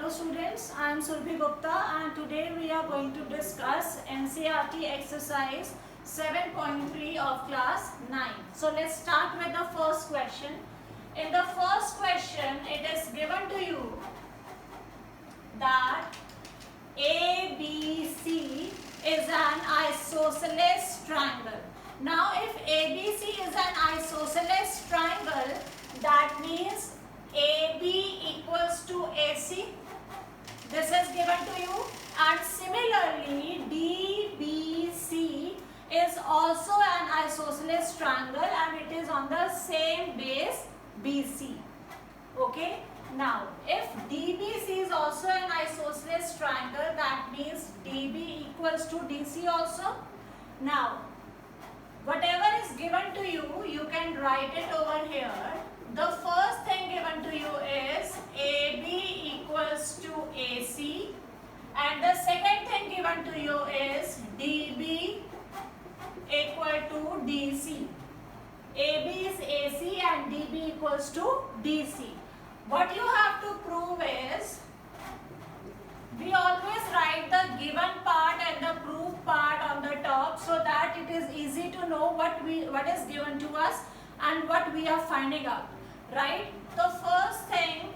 Hello students, I am Surbhi Gupta and today we are going to discuss NCERT exercise 7.3 of class 9. So let's start with the first question. In the first question, it is given to you that ABC is an isosceles triangle. Now if ABC is an isosceles triangle, that means AB equals to AC. This is given to you, and similarly DBC is also an isosceles triangle and it is on the same base BC. Okay. Now if DBC is also an isosceles triangle, that means DB equals to DC also. Now whatever is given to you, you can write it over here. The first thing given to you is AB equals to AC, and the second thing given to you is DB equal to DC. AB is AC and DB equals to DC. What you have to prove is, we always write the given part and the proved part on the top so that it is easy to know what is given to us and what we are finding out. Right? The first thing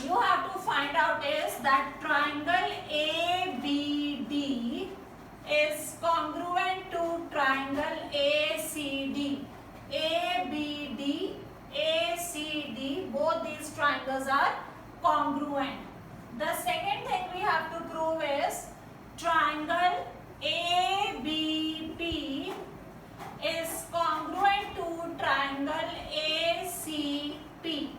you have to find out is that triangle ABD is congruent to triangle ACD. ABD, ACD, both these triangles are congruent. The second thing we have to prove is triangle ABP is congruent to triangle ACP.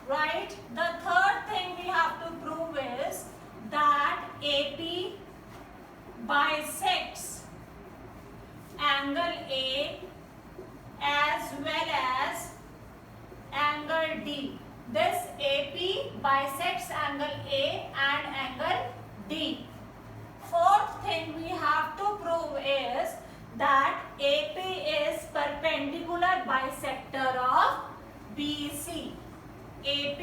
Right? The third thing we have to prove is that AP bisects angle A as well as angle D. This AP bisects angle A and angle D. Fourth thing we have to prove is that AP is perpendicular bisector of BC. AP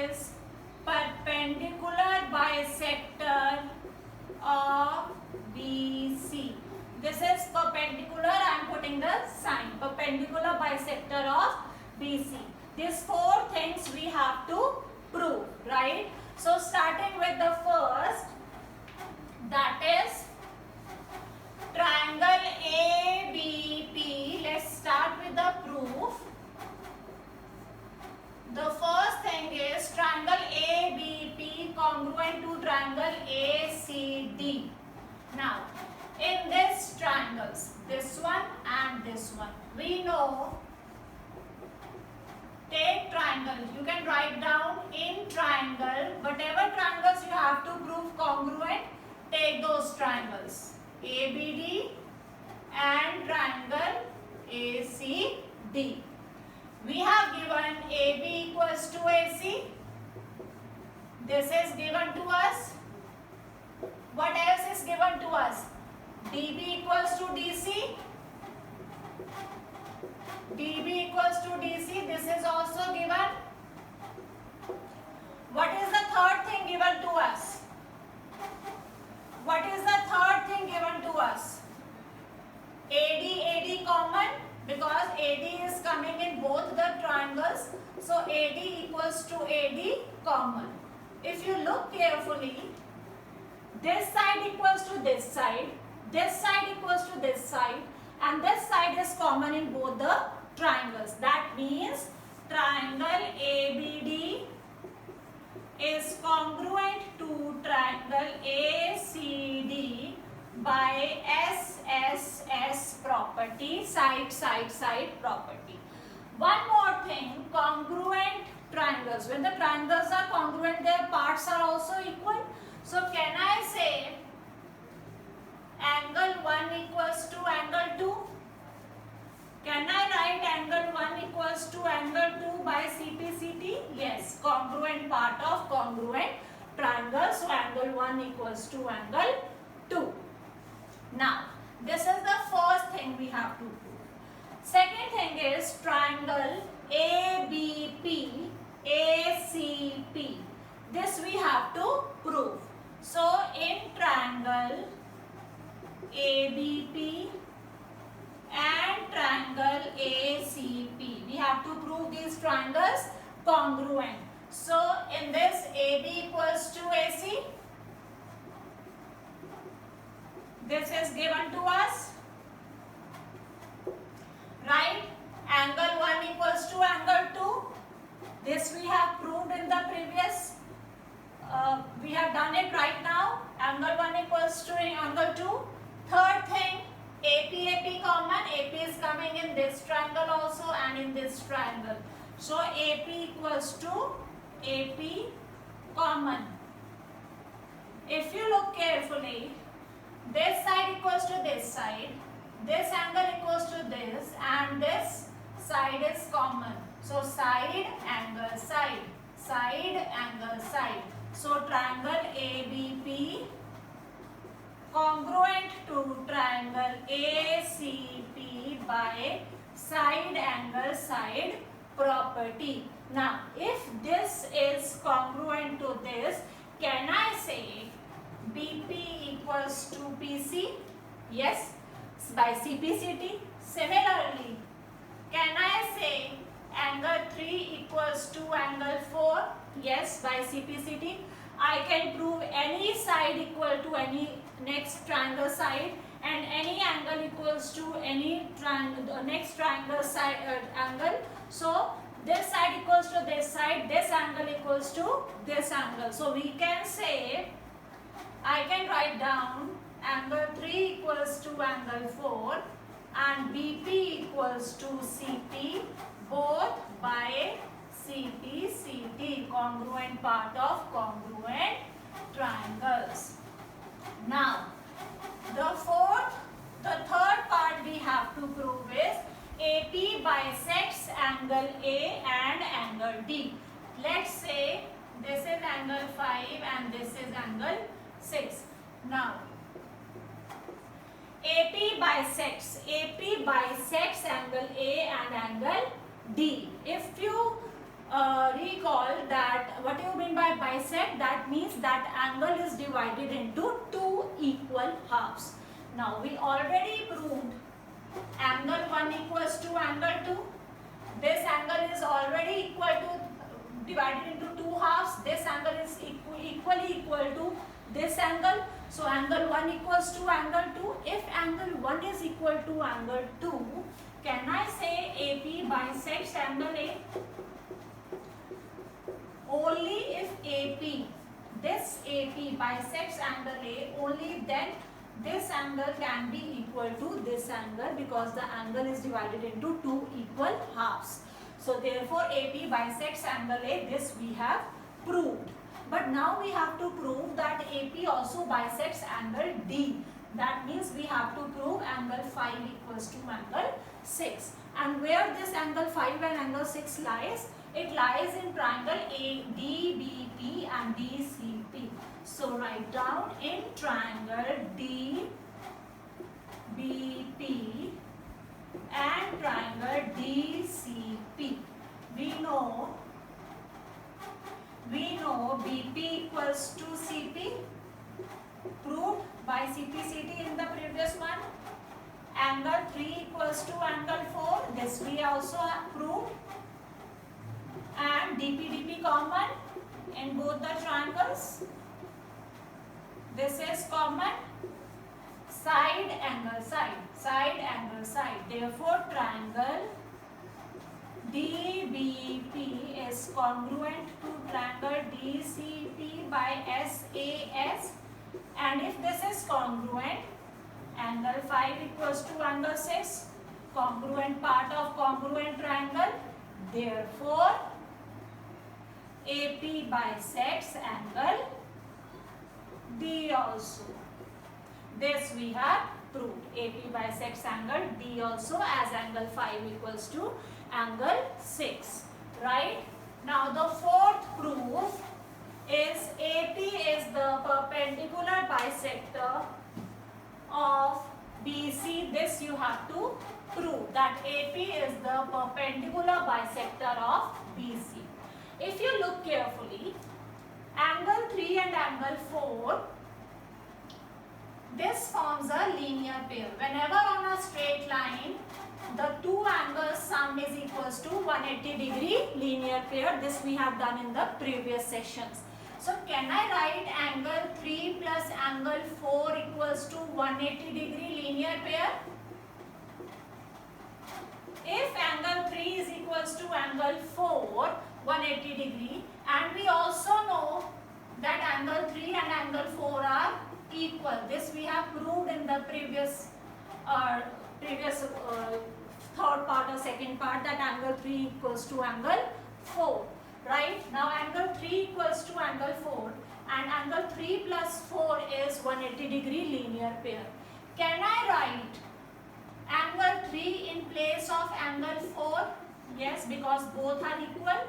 is perpendicular bisector of BC. This is perpendicular, I am putting the sign. Perpendicular bisector of BC. These four things we have to prove, right? So starting with the first, that is triangle ABP. Let's start with the proof. The first thing is triangle ABP congruent to triangle ACD. Now, in these triangles, this one and this one, we know, take triangles. You can write down in triangle, whatever triangles you have to prove congruent, take those triangles. ABD and triangle ACD. We have given AB equals to AC. This is given to us. What else is given to us? DB equals to DC. DB equals to DC. This is also given. What is the third thing given to us? What is the third thing given to us? AD common, because AD is coming in both the triangles. So AD equals to AD common. If you look carefully, this side equals to this side equals to this side, and this side is common in both the triangles. That means triangle ABD is congruent to triangle ACD by SSS property, side property. One more thing, congruent triangles. When the triangles are congruent, their parts are also equal. So can I say angle 1 equals to angle 2? Can I write angle 1 equals to angle 2 by CPCT? Yes, congruent part of congruent triangle. So angle 1 equals to angle 2. Now, this is the first thing we have to prove. Second thing is triangle ABP, ACP. This we have to prove. So in triangle ABP and triangle ACP, we have to prove these triangles congruent. So in this AB equals to AC, this is given to us, right? Angle 1 equals to angle 2. This we have proved in the previous, we have done it right now. Angle 1 equals to angle 2. Third thing, AP common. AP is coming in this triangle also and in this triangle. So AP equals to AP common. If you look carefully, this side equals to this side, this angle equals to this, and this side is common. So side, angle, side, side, angle, side. So triangle ABP congruent to triangle ACP by side, angle, side property. Now, if this is congruent to this, can I say BP equals to PC? Yes, by CPCT. Similarly, can I say angle 3 equals to angle 4? Yes, by CPCT. I can prove any side equal to any next triangle side and any angle equals to any next triangle side angle. So this side equals to this side, this angle equals to this angle. So we can say, I can write down angle 3 equals to angle 4 and BP equals to CP, both by CP, CT, congruent part of congruent triangles. Now, the third part we have to prove is AP bisects angle A and angle D. Let's say this is angle 5 and this is angle 6. Now, AP bisects angle A and angle D. If you recall that, what do you mean by bisect? That means that angle is divided into two equal halves. Now we already proved angle 1 equals to angle 2. This angle is already equal to divided into two halves. This angle is equally equal to this angle. So angle 1 equals to angle 2. If angle 1 is equal to angle 2, can I say AP bisects angle A? Only if this AP bisects angle A, only then this angle can be equal to this angle, because the angle is divided into two equal halves. So therefore AP bisects angle A, this we have proved. But now we have to prove that AP also bisects angle D. That means we have to prove angle 5 equals to angle 6. And where this angle 5 and angle 6 lies? It lies in triangle DBP and DCP. So write down in triangle DBP and triangle DCP. We know BP equals to CP, proved by CPCT in the previous one. Angle 3 equals to angle 4, this we also have proved. And DP common in both the triangles. This is common. Side, angle, side. Side, angle, side. Therefore, triangle DBP is congruent to triangle DCP by SAS. And if this is congruent, angle 5 equals to angle 6, congruent part of congruent triangle. Therefore, AP bisects angle D also. This we have proved. AP bisects angle D also, as angle 5 equals to angle 6. Right? Now the fourth proof is AP is the perpendicular bisector of BC. This you have to prove, that AP is the perpendicular bisector of BC. If you look carefully, Angle 3 and angle 4, this forms a linear pair. Whenever on a straight line, the two angles sum is equals to 180 degree linear pair. This we have done in the previous sessions. So can I write angle 3 plus angle 4 equals to 180 degree linear pair? If angle 3 is equals to angle 4, 180 degree, and we also know that angle 3 and angle 4 are equal. This we have proved in the previous third part or second part, that angle 3 equals to angle 4. Right? Now angle 3 equals to angle 4 and angle 3 plus 4 is 180 degree linear pair. Can I write angle 3 in place of angle 4? Yes, because both are equal.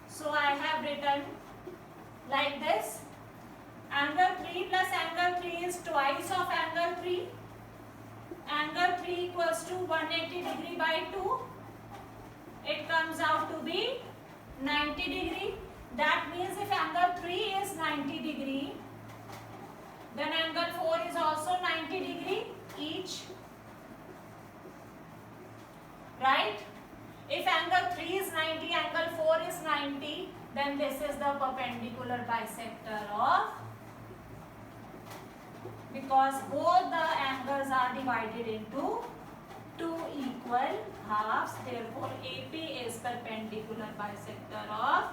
So I have written like this. Angle 3 plus angle 3 is twice of angle 3. Angle 3 equals to 180 degree by 2. It comes out to be 90 degree. That means if angle 3 is 90 degree, then angle 4 is also 90 degree each. Right? If angle 3 is 90, angle 4 is 90, then this is the perpendicular bisector of, because both the angles are divided into two equal halves, therefore AP is perpendicular bisector of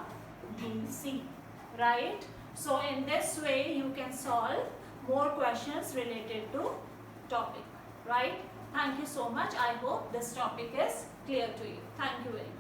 BC. Right? So in this way you can solve more questions related to topic. Right? Thank you so much. I hope this topic is clear to you. Thank you very much.